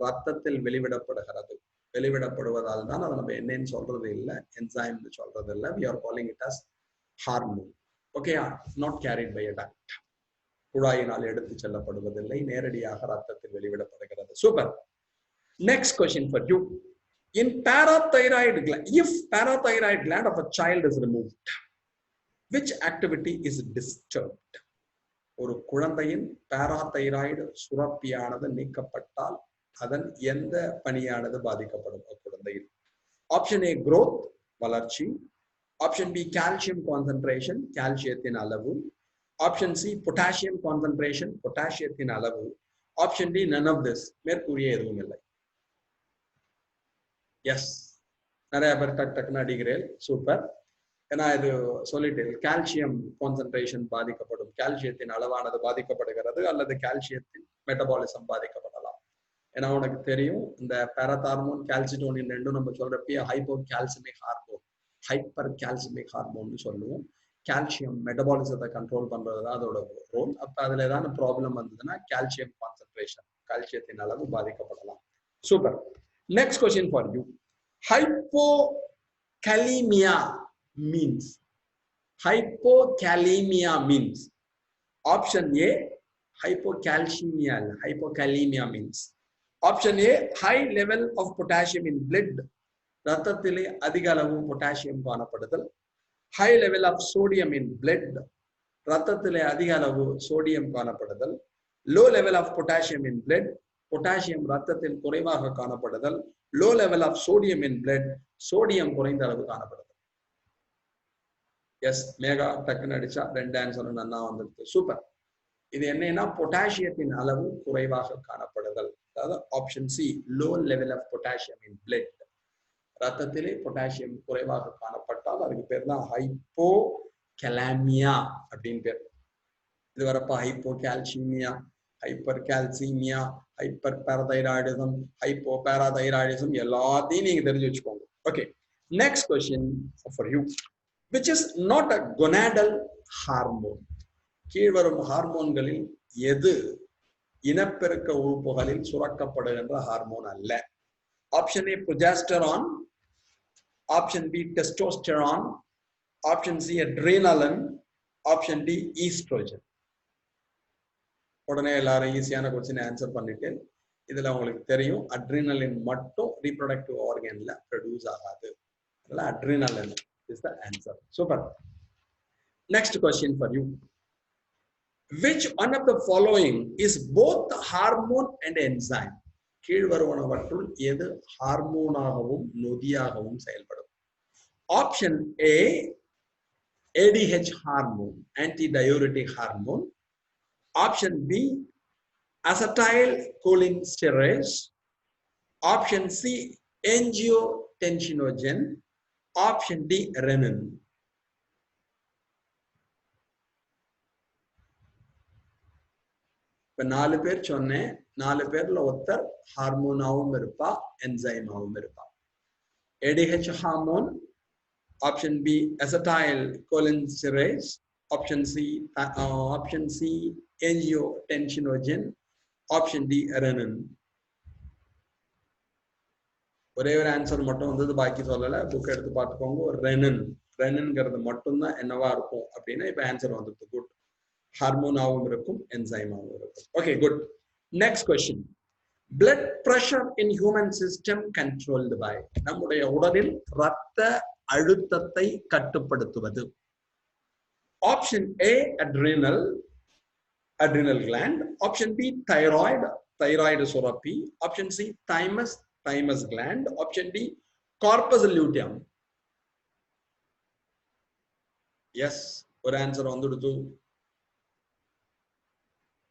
ரத்தத்தில் வெளிவிடப்படுகிறது. வெளிவிடப்படுவதால் தான் அதை நம்ம என்னன்னு சொல்றது இல்லை, என்சைம்னு சொல்றது இல்லை. we are calling it as hormone. okay, not carried by a duct, குழாயினால் எடுத்து செல்லப்படுவதில்லை, நேரடியாக ரத்தத்தில் வெளிவிடப்படுகிறது. Super. Next question for you. In parathyroid gland, if parathyroid gland of a child is removed, which activity is disturbed? ஒரு குழந்தையின் parathyroid சுரப்பியானது நீக்கப்பட்டால் அதன் எந்த பணியானது பாதிக்கப்படும் குழந்தையில்? ஆப்ஷன் ஏ growth, வளர்ச்சி. ஆப்ஷன் பி கால்சியம் கான்சென்ட்ரேஷன், கால்சியத்தின் அளவு. ஆப்ஷன் சி பொட்டாசியம் கான்சென்ட்ரேஷன், பொட்டாசியத்தின் அளவு. Option D none of this, மேற்கூறிய எதுவும் இல்லை. எஸ், நிறைய பேர் டக்குன்னு அடிக்கிறேன். சூப்பர். ஏன்னா இது சொல்லிட்டு கால்சியம் கான்சென்ட்ரேஷன் பாதிக்கப்படும், கால்சியத்தின் அளவானது பாதிக்கப்படுகிறது, அல்லது கால்சியத்தின் மெட்டபாலிசம் பாதிக்கப்படலாம். ஏன்னா உனக்கு தெரியும் இந்த பாராதார்மோன் கால்சிட்டோனின் ரெண்டும் நம்ம சொல்றப்ப hypo calcaemic hormone, hyper calcaemic ஹார்மோன்னு சொல்லுவோம். கால்சியம் மெட்டபாலிசத்தை கண்ட்ரோல் பண்றது தான் அதோட ரோல். அப்ப அதுல ஏதாவது ப்ராப்ளம் வந்ததுன்னா கால்சியம் கான்சென்ட்ரேஷன், கால்சியத்தின் அளவு பாதிக்கப்படலாம். Super. Next question for you. Hypokalemia means. Hypokalemia means. Option A, hypocalcemia. Hypokalemia means. Option A, high level of potassium in blood. ரத்தத்திலே அதிக அளவு பொட்டாசியம் காணப்படுதல். High level of sodium in blood. ரத்தத்திலே அதிக அளவு சோடியம் காணப்படுதல். Low level of potassium in blood. Potassium ரத்தத்தில் குறைவாக காணப்படுதல். Low level of sodium in blood, sodium குறைந்த அளவு காணப்படுதல். எஸ், மேகா டக்குன்னு அடிச்சா 2 ஆன்சர் நல்லா வந்துருக்கு. சூப்பர். இது என்னன்னா பொட்டாசியத்தின் அளவு குறைவாக காணப்படுதல். அதாவது option C, low level of potassium in blood. ரத்தத்திலே பொட்டாசியம் குறைவாக காணப்பட்டால் அதுக்கு பேர் தான் ஹைப்போகலாமியா அப்படின்னு பேர். இது வரப்ப ஹைப்போகால்சிமியா, ஹைப்பர்கால்சிமியா, ஹைப்பர் பாராதைராய்டிசம், ஹைப்போபாராதைராய்டிசம் எல்லாத்தையும் நீங்க தெரிஞ்சு வச்சுக்கோங்க. Okay, next question for you. which is not a gonadal hormone? கீழ்வரும் ஹார்மோன்களில் எது இனப்பெருக்க உறுப்புகளில் சுரக்கப்படுகின்ற ஹார்மோன் அல்ல? Option A progesterone, option B testosterone, option C adrenaline, option D oestrogen. உடனே எல்லாரும் ஈஸியான क्वेश्चन ஆன்சர் பண்ணிட்டு, இதுல உங்களுக்கு தெரியும் அட்ரினலின் மட்டும் ரீப்ரொடக்டிவ் ஆர்கன்ல ப்ரொடியூஸ் ஆகாது. அதனால adrenaline is the answer. Super. Next question for you. Which one of the following is both hormone and enzyme? கீழ்வருவனவற்றுள் எது ஹார்மோனாகவும் நொதியாகவும் செயல்படும்? Option A ADH hormone, antidiuretic hormone. Option B acetylcholinesterase. Option C angiotensinogen. Option D renin. இப்ப 4 பேர் சொன்னேன். 4 பேர்ல ஒருத்தர் ஹார்மோனாவும் இருப்பா, என்சைமாவும் இருப்பா. ADH hormone, option B acetylcholinesterase, option C angiotensin, option D renin. ஒரே ஒரு ஆன்சர் மட்டும் வந்தது, பாக்கி சொல்லல. புக் எடுத்து பார்த்துக்கோங்க. ரெனின், ரெனின்ங்கிறது மட்டும்தான் என்னவா இருக்கும் அப்படின்னா இப்ப ஆன்சர் வந்துருக்கு. குட். ஹார்மோனாவும் இருக்கும், என்சைமாவும் இருக்கும். Okay, good. Next question. blood pressure in human system controlled by நம்முடைய உடலில் இரத்த அழுத்தத்தை கட்டுப்படுத்துவது. Option A adrenal gland, option B thyroid சுரப்பி, option C thymus gland, option D corpus luteum. Yes, ஒரு ஆன்சர் வந்துடுது,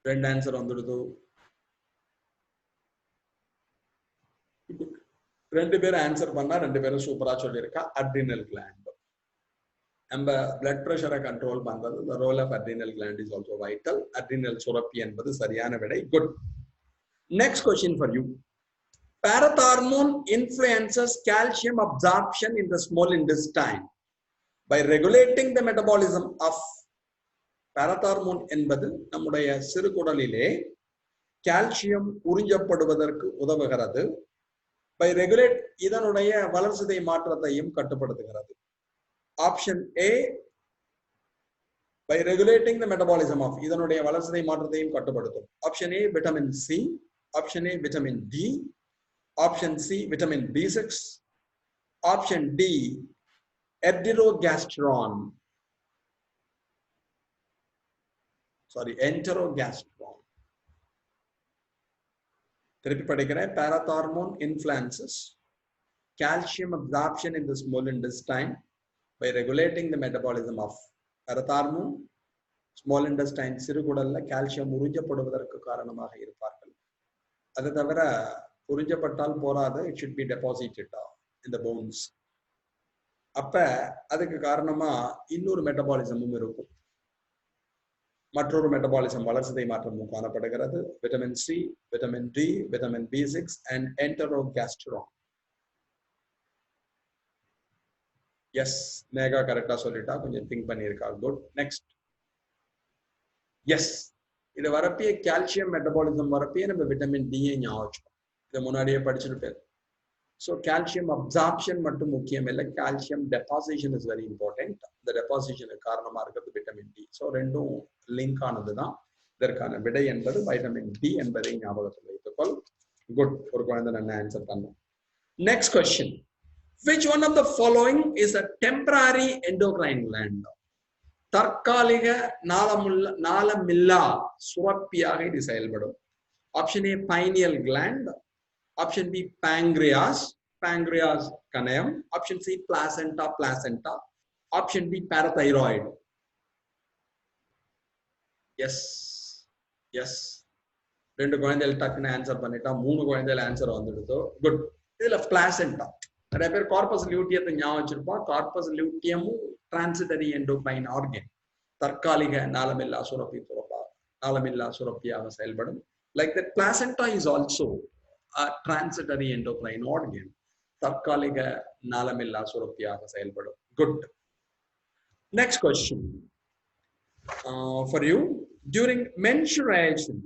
ரெண்டு ஆன்சர் வந்துடுது, ரெண்டு பேரும் ஆன்சர் பண்ணா ரெண்டு பேரும் சூப்பரா சொல்லியிருக்கா. அட்ரினல் கிளாண்ட் நம்ம பிளட் பிரஷரை கண்ட்ரோல் பண்றது. the role of adrenal gland is also vital. adrenal சுரப்பி என்பது சரியான விடை. Good. next question for you. parathormone influences calcium absorption in the small intestine by regulating the metabolism of. parathormone என்பது நம்முடைய சிறுகுடலிலே calcium உறிஞ்சப்படுவதற்கு உதவுகிறது. by regulate இதனுடைய வளர்சிதை மாற்றத்தையும் கட்டுப்படுத்துகிறது. option A by regulating the metabolism of இதனுடைய வளர்சிதை மாற்றத்தையும் கட்டுப்படுத்தும். option A vitamin C, option A vitamin D, option C vitamin B6, option D enterogastrone. திருப்பி படிக்கிறேன். parathormone influences calcium absorption in the small intestine by regulating the metabolism of. parathormone small intestine சிறுகுடல்ல calcium உறிஞ்சப்படுவதற்கு காரணமாக இருப்பார்கள். அது தவிர உறிஞ்சப்பட்டால் போராது, it should be deposited in the bones. அப்ப அதுக்கு காரணமா இன்னொரு மெட்டபாலிசமும் இருக்கும். மற்றொரு மெட்டபாலிசம் வளர்சிதை மாற்றமும் காணப்படுகிறது. Vitamin C, vitamin D, vitamin B6 and enterogastrone. Yes, Megha கரெக்டா சொல்லிட்டா, கொஞ்சம் திங்க் பண்ணியிருக்கா. குட். நெக்ஸ்ட். எஸ், இது வரப்பிய கால்சியம் மெட்டபாலிசம் வரப்பிய நம்ம விட்டமின் டி ஞாபகம், இதை முன்னாடியே படிச்சிருப்பேன். ஸோ கால்சியம் அப்சார்ப்ஷன் மட்டும் முக்கியம் இல்லை, calcium deposition is very important. இந்த டெபாசிஷனுக்கு காரணமா இருக்கிறது விட்டமின் டி. ஸோ ரெண்டும் லிங்க் ஆனது தான். இதற்கான விடை என்பது வைட்டமின் டி என்பதை ஞாபகத்தில் வைத்துக்கொள். குட். ஒரு குழந்தை நல்ல ஆன்சர் பண்ணும். Next question. Which one of the following is a temporary endocrine gland? தற்காலிக நாளமில்லா சுரப்பியாக இது செயல்படும். Option A pineal gland, option B pancreas கணையம், option C placenta, option D parathyroid. Yes yes, ரெண்டு குழந்தைகள் டக்குன்னு ஆன்சர் பண்ணிட்டா, மூணு குழந்தைகள் ஆன்சர் வந்துடுதோ. குட். இதுல பிளாசென்டா நிறைய பேர் கார்பஸ் லியூட்டியத்தை ஞாபகம் வச்சிருப்பா. கார்பஸ் லியூட்டியமும் டிரான்சிட்டரி எண்டோக்ரைன் ஆர்கன், தற்காலிக நாளமில்லா சுரப்பியாக செயல்படும். Like that பிளாசென்டா is also transitory endocrine organ, தற்காலிக நாளமில்லா சுரப்பியாக செயல்படும். Good. Next question for you. During menstruation,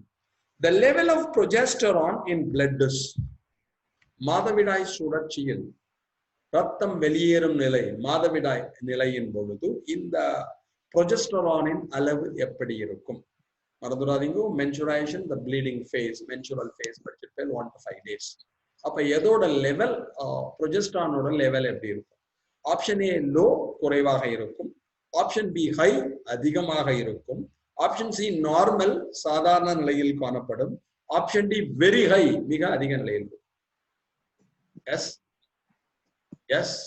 the level of progesterone in blood is. மாதவிடாய் சுழற்சியில் ரத்தம் வெளியேறும் நிலை, மாதவிடாய் நிலையின் பொழுது இந்த ப்ரொஜெஸ்டரானின் அளவு எப்படி இருக்கும்? மறந்துடாதீங்க, mensuration, the bleeding phase, menstrual phase படிச்சிருப்பேன், 1 to 5 days. அப்ப எதோட லெவல், ப்ரொஜெஸ்டரானோட லெவல் எப்படி இருக்கும்? ஆப்ஷன் ஏ லோ, குறைவாக இருக்கும். ஆப்ஷன் பி ஹை, அதிகமாக இருக்கும். ஆப்ஷன் சி நார்மல், சாதாரண நிலையில் காணப்படும். ஆப்ஷன் டி வெரி ஹை, மிக அதிக நிலையில். எஸ் எஸ்,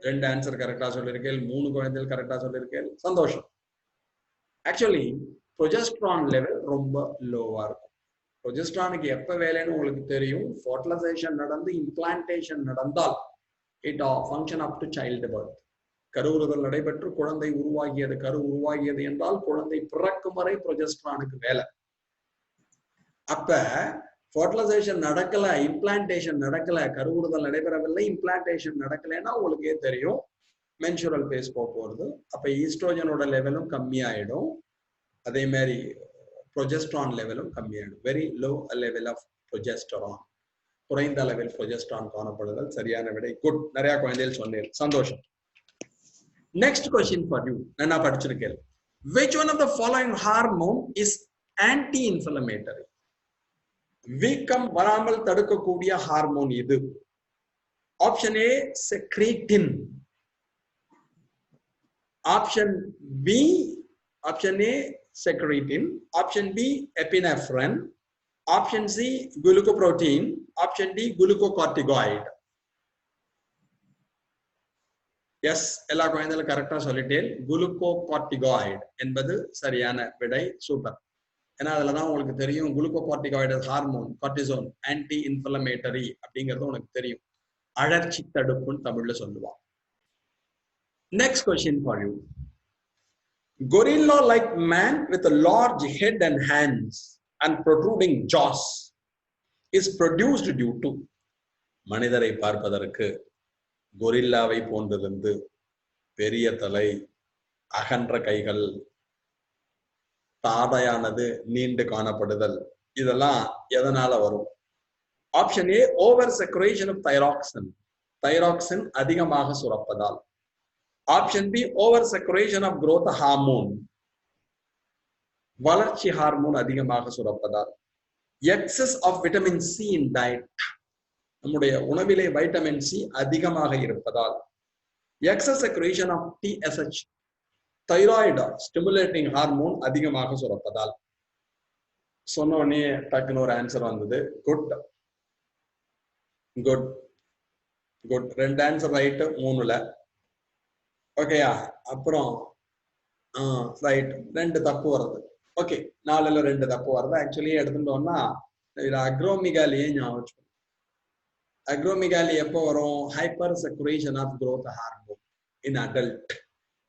ரெண்டு ஆன்சர் கரெக்டா சொல்லியிருக்கேன், மூணு குழந்தைகள் கரெக்டா சொல்லியிருக்கேன். சந்தோஷம். ஆக்சுவலி ப்ரொஜெஸ்ட்ரான் லெவல் ரொம்ப லோவா இருக்கும். ப்ரொஜெஸ்ட்ரானுக்கு எப்ப வேலைன்னு உங்களுக்கு தெரியும். ஃபர்டிலைசேஷன் நடந்து இம்ப்ளான்டேஷன் நடந்தால் it function up to childbirth. கருவுறுதல் நடைபெற்று குழந்தை உருவாகியது, கரு உருவாகியது என்றால் குழந்தை பிறக்கும் வரை ப்ரொஜெஸ்ட்ரானுக்கு வேலை. அப்ப ஃபர்டிலைசேஷன் நடக்கல, இம்ப்ளான்டேஷன் நடக்கல, கருவுறுதல் நடைபெறவில்லை, இம்ப்ளான்டேஷன் நடக்கலைன்னா உங்களுக்கே தெரியும் மென்சுரல் ஃபேஸ் போறது. அப்ப ஈஸ்ட்ரோஜனோட லெவலும் கம்மியாயிடும், அதே மாதிரி ப்ரொஜெஸ்ட்ரான் லெவலும் கம்மியாயிடும். Very low level of progesterone, குறைந்த அளவில் ப்ரொஜெஸ்ட்ரான் காணப்படுதல் சரியான விடை. குட். நிறைய குழந்தைகள் சொன்னேன், சந்தோஷம். Next question for you. நான் படிச்சிருக்கேன். Which one of the following hormone is anti-inflammatory? வீக்கம் வராமல் தடுக்கக்கூடிய ஹார்மோன் இது. Option A secretin, option B option A secretin, option B epinephrine, option C glucoprotein, option D glucocorticoid. Yes, எல்லா குழந்தைகளும் கரெக்டா சொல்லிட்டேன். glucocorticoid என்பது சரியான விடை. சூப்பர். ஏன்னா அதுலதான் உங்களுக்கு தெரியும் glucocorticoid hormone, cortisone, anti inflammatory அப்படிங்கிறது உனக்கு தெரியும். அழற்சி தடுப்புன்னு தமிழ்ல சொல்லுவான். Next question for you. Gorilla-like man with a large head and hands and protruding jaws is produced due to. மனிதரை பார்ப்பதற்கு கொரில்லாவை போன்றிருந்து பெரிய தலை, அகன்ற கைகள், தாடையானது நீண்டு காணப்படுதல், இதெல்லாம் எதனால வரும்? Option A over secretion of thyroxine, thyroxine அதிகமாக சுரப்பதால். Option B over secretion of growth hormone, வளர்ச்சி ஹார்மோன் அதிகமாக சுரப்பதால். excess of vitamin C in diet, நம்முடைய உணவிலே வைட்டமின் சி அதிகமாக இருப்பதால். excess secretion of TSH, thyroid stimulating hormone அதிகமாக சுரப்பதால். சொன்ன உடனே டக்குன்னு ஒரு ஆன்சர் வந்தது. Good good good. 2 answer right, 3ல. ஓகேயா? அப்புறம் ரைட், 2 தப்பு வருது. ஓகே, 4ல 2 தப்பு வருது. ஆக்சுவலி எடுத்துட்டோம்னா இதுல அக்ரோமிகாலியே ஞாபகம் வச்சுக்கணும். அக்ரோமிகாலி எப்போ வரும்? Hyper secretion of growth hormone in adult.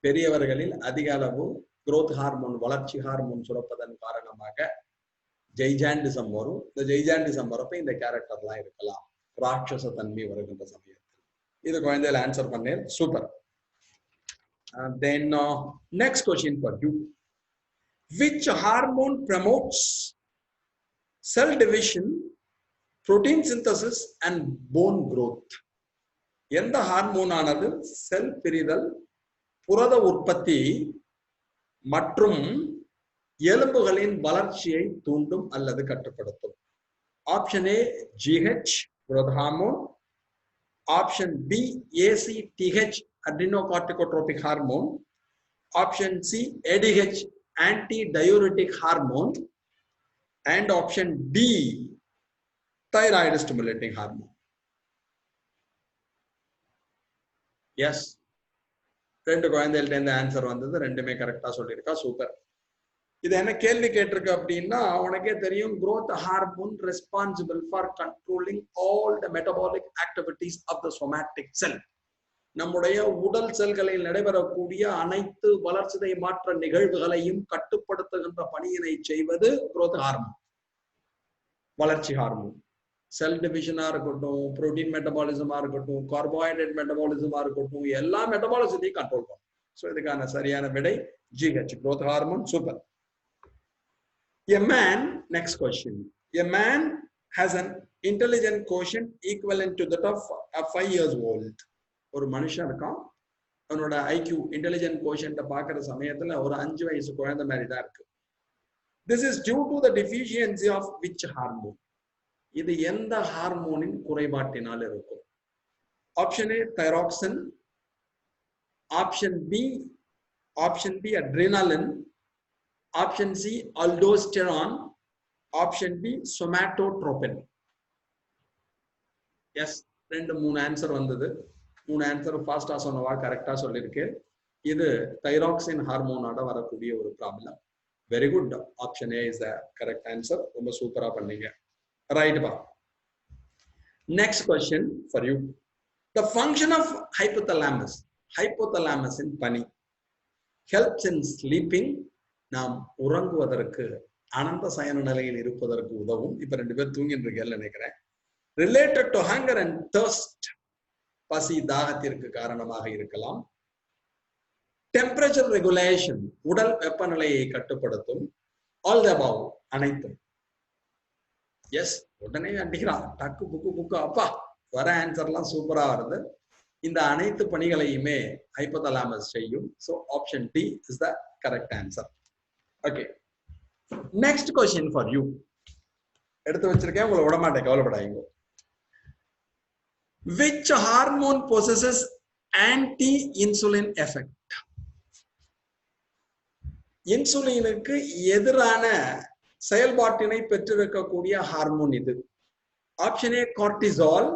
பெரியவர்களில் அதிக அளவு growth ஹார்மோன், வளர்ச்சி ஹார்மோன் சுரப்பதன் காரணமாக ஜெய்ஜாண்டிசம் வரும். இந்த ஜெய்ஜாண்டிசம் வரப்ப இந்த கேரக்டர்லாம் இருக்கலாம், ராட்சச தன்மை வருகின்ற சமயத்தில். இது குழந்தையில ஆன்சர் பண்ணேன். Super. Then next question for you. Which hormone promotes cell division, protein synthesis and bone growth? எந்த ஹார்மோன் ஆனது செல் பிரிதல், புரத உற்பத்தி மற்றும் எலும்புகளின் வளர்ச்சியை தூண்டும் அல்லது கட்டுப்படுத்தும்? Option A GH growth hormone, option B ACTH adrenocorticotropic hormone, option C ADH antidiuretic hormone, and option D thyroid stimulating hormone. Yes, 2 குழந்தைகள்ட்ட இந்த ஆன்சர் வந்தது. 2மே கரெக்டா சொல்லியிருக்கா. சூப்பர். இது என்ன கேள்வி கேட்டிருக்கு அப்படின்னா, உனக்கே தெரியும் growth hormone responsible for controlling all the metabolic activities of the somatic cell. நம்முடைய உடல் செல்களில் நடைபெறக்கூடிய அனைத்து வளர்ச்சிதை மாற்ற நிகழ்வுகளையும் கட்டுப்படுத்துகின்ற பணியினை செய்வது growth ஹார்மோன், வளர்ச்சி ஹார்மோன். செல் டிவிஷனா இருக்கட்டும், புரோட்டீன் மெட்டபாலிசமா இருக்கட்டும், கார்போஹைட்ரேட் மெட்டபாலிசமா இருக்கட்டும், எல்லா மெட்டபாலிசத்தையும் கண்ட்ரோல் பண்ணும். ஸோ இதுக்கான சரியான விடை GH growth hormone. Super. A man, next question. A man has an intelligent quotient equivalent to that of a 5 years old. ஒரு மனுஷன் இருக்கான், அவனோட IQ இன்டெலிஜென்ட் கோஷன்ட் பார்க்குற சமயத்துல ஒரு 5 வயசு குழந்தை மாதிரி தான் இருக்கு. This is due to the deficiency of which hormone? இது எந்த ஹார்மோனின் குறைபாட்டினால் இருக்கும்? Option A thyroxine, option B adrenaline, option C aldosterone, option D somatotropin. Yes, 2-3 answer வந்தது. 3 ஆன்சர் ஃபாஸ்டா சொன்னவா கரெக்டா சொல்லிருக்கு. இது தைராக்சின் ஹார்மோனோட வரக்கூடிய ஒரு problem. Very good. Option A is the correct answer. ரொம்ப சூப்பரா பண்ணீங்க. ரைட் பா. Next question for you. The function of hypothalamus, ஹைப்போதலாமஸின் பணி. ஹெல்ப்ஸ் இன் ஸ்லீப்பிங், நாம் உறங்குவதற்கு, அனந்த சயன நிலையில் இருப்பதற்கு உதவும். இப்ப 2 பேர் தூங்கிட்டு இருக்கேன்னு நினைக்கிறேன். Related to hunger and thirst, பசி தாகத்திற்கு காரணமாக இருக்கலாம். டெம்பரேச்சர் ரெகுலேஷன், உடல் வெப்பநிலையை கட்டுப்படுத்தும். ஆல் தி அபவ், அனைத்தும். எஸ், உடனே அடிக்கிறான் டக்கு புக்கு புக்கு. அப்பா, வர ஆன்சர்லாம் சூப்பரா வருது. இந்த அனைத்து பணிகளையுமே ஹைப்போதலாமஸ் செய்யும். So option D is the correct answer. Okay, next question for you. எடுத்து வச்சிருக்கேன், உங்களை விட மாட்டேன், கவலைப்படாதீங்க. Which hormone possesses anti-insulin effect? இன்சுலினுக்கு எதிரான செயல்பாட்டினை பெற்றிருக்கக்கூடிய ஹார்மோன் இது. Option A cortisol,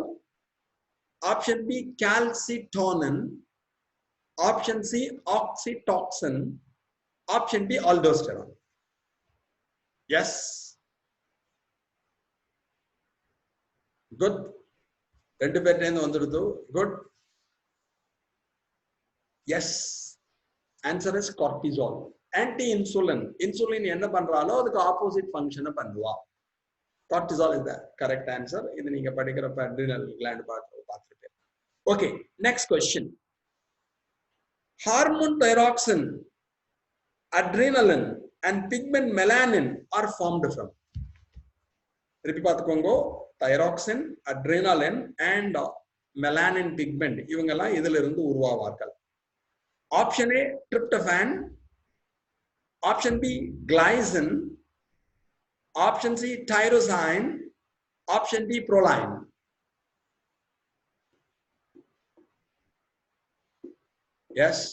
option B calcitonin, option C oxytocin, option D aldosterone. Yes, good. ரெண்டு பேர்ட்டேந்து வந்துடுது. Good. Yes, answer is cortisol. Anti insulin, insulin என்ன பண்றாலோ அதுக்கு ஆப்போசிட் ஃபங்க்ஷனை பண்ணுவா. Cortisol is the correct answer. இது நீங்க படிக்கிறப்ப அட்ரினல் கிளாண்ட் பார்த்துருப்பேன். Okay, next question. Hormone thyroxine, adrenaline and pigment melanin are formed from. திருப்பி பார்த்துக்கோங்க. Thyroxine, adrenaline and melanin pigment இவங்கெல்லாம் இதிலிருந்து இருந்து உருவாவார்கள். Option A tryptophan, option B glycine, option C tyrosine, option D proline. Yes,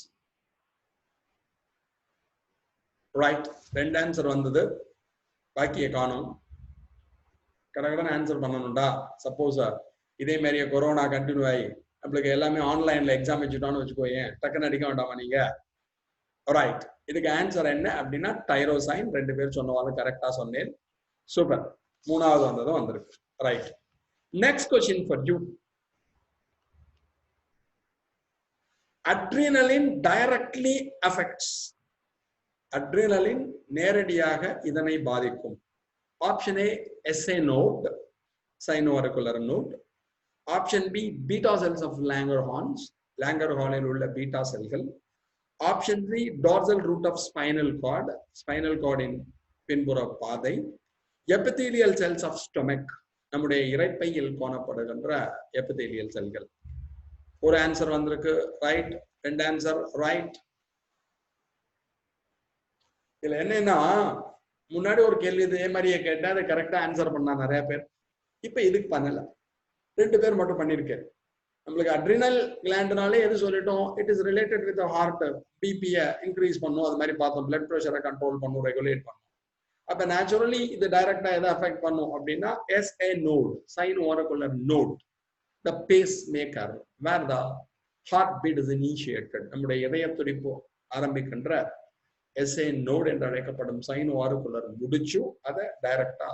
right. ரெண்டு answer வந்தது, பாக்கிய காணும். கடகடன் ஆன்சர் பண்ணணும்டா. சப்போஸ் இதே மாதிரியே கொரோனா கண்டினியூ ஆகி நம்மளுக்கு எல்லாமே ஆன்லைன்ல எக்ஸாம் வச்சுட்டோம்னு வச்சுக்கோயேன், டக்குன்னு அடிக்க வேண்டாமா நீங்க? ரைட். இதுக்கு ஆன்சர் என்ன அப்படின்னா டைரோசைன். ரெண்டு பேர் சொன்னவாலும் கரெக்டா சொன்னேன். சூப்பர். மூணாவது வந்ததும் வந்திருக்கு. Right. Next question for you. Adrenaline directly affects. Adrenaline நேரடியாக இதனை பாதிக்கும். Option A SA node, sinoauricular node. Option B beta cells of Langerhans, லாங்கர்ஹானில் உள்ள பீட்டா செல்கள். Option C dorsal root of spinal cord, spinal கார்டின் பின்புற பாதை. எபிதீலியல் செல்ஸ் ஆஃப் ஸ்டொமக், நம்முடைய இரைப்பையில் காணப்படுகின்ற எபிதீலியல் செல்கள். ஒரு ஆன்சர் வந்திருக்கு. ரைட். ரெண்டு ஆன்சர் ரைட். இதுல என்னன்னா, முன்னாடி ஒரு கேள்வி இதே மாதிரியே கேட்டேன், அதை கரெக்டா ஆன்சர் பண்ணா நிறைய பேர். இப்ப இதுக்கு பண்ணல, ரெண்டு பேர் மட்டும் பண்ணிருக்கேன். நம்மளுக்கு அட்ரினல் கிளாண்ட்னாலே எது சொல்லிட்டோம், it is related with heart, பிபியை இன்க்ரீஸ் பண்ணும், அது மாதிரி பார்த்தோம், பிளட் ப்ரெஷரை கண்ட்ரோல் பண்ணும், ரெகுலேட் பண்ணும். அப்ப நேச்சுரலி இது டைரக்டா எதை அஃபெக்ட் பண்ணும் அப்படின்னா SA node, sinoauricular node, the pacemaker where the heartbeat is initiated. நம்முடைய இதய துடிப்பு ஆரம்பிக்கின்ற SA நோட் என்று அழைக்கப்படும் சைனோஆரிகுலர் முடிச்சு அதை டைரக்டா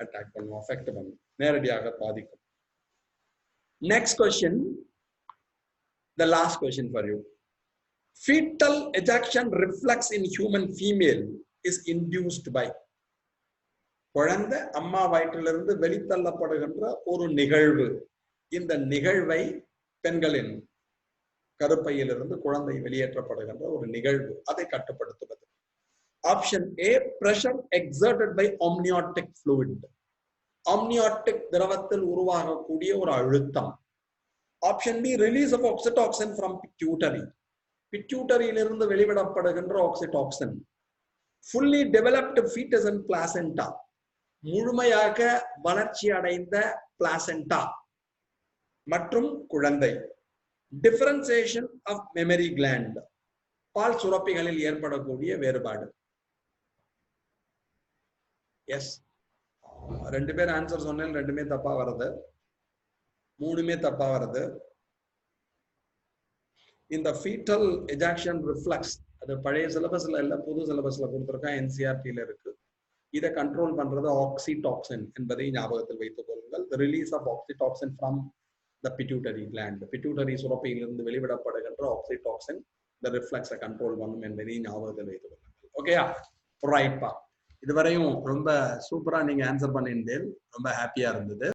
அட்டாக் பண்ணும், அஃபெக்ட் பண்ணும், நேரடியாக பாதிக்கும். Next question, the last question for you. Fetal ejection reflex in human female is induced by. குழந்தை அம்மா வயிற்றிலிருந்து வெளித்தள்ளப்படுகின்ற ஒரு நிகழ்வு. இந்த நிகழ்வை பெண்களின் கருப்பையிலிருந்து குழந்தை வெளியேற்றப்படுகின்ற ஒரு நிகழ்வு, அதை கட்டுப்படுத்துவது. Option A pressure exerted by amniotic fluid, amniotic திரவத்தில் உருவாகக்கூடிய ஒரு அழுத்தம். Option B release of oxytocin from pituitary, பிட்யூட்டரியிலிருந்து வெளிவிடப்படுகின்ற oxytocin. Fully developed foetus and placenta, முழுமையாக வளர்ச்சி அடைந்த பிளாசென்டா மற்றும் குழந்தை. டிஃபரன்சியேஷன் ஆஃப் மெமரி கிளாண்ட், பால் சுரப்பிகளில் ஏற்படக்கூடிய வேறுபாடு. எஸ், ரெண்டு பேர் ஆன்சர் சொன்னேன், ரெண்டுமே தப்பா வருது, மூணுமே தப்பா வருது. இந்த ஃபீட்டல் எஜாக்ஷன் ரிஃப்ளக்ஸ், அது பழைய சிலபஸ்ல இல்ல, புது சிலபஸ்ல கொடுத்திருக்கேன், NCERT-ல இருக்கு. இதை கண்ட்ரோல் பண்றது ஆக்சிடாக்சின் என்பதை ஞாபகத்தில் வைத்துக் கொள்ளுங்கள். The release of oxytocin from the pituitary gland, pituitary சுரப்பியிலிருந்து வெளிவிடப்படுகின்ற ஆக்சிடாக்சின் இந்த ரிஃப்ளக்ஸை கண்ட்ரோல் பண்ணும் என்பதை ஞாபகத்தில் வைத்துக் கொள்ளுங்கள். ஓகேயா? ரைட்பா. இதுவரையும் ரொம்ப சூப்பரா நீங்க ஆன்சர் பண்ணியிருந்தேன், ரொம்ப ஹாப்பியா இருந்தது.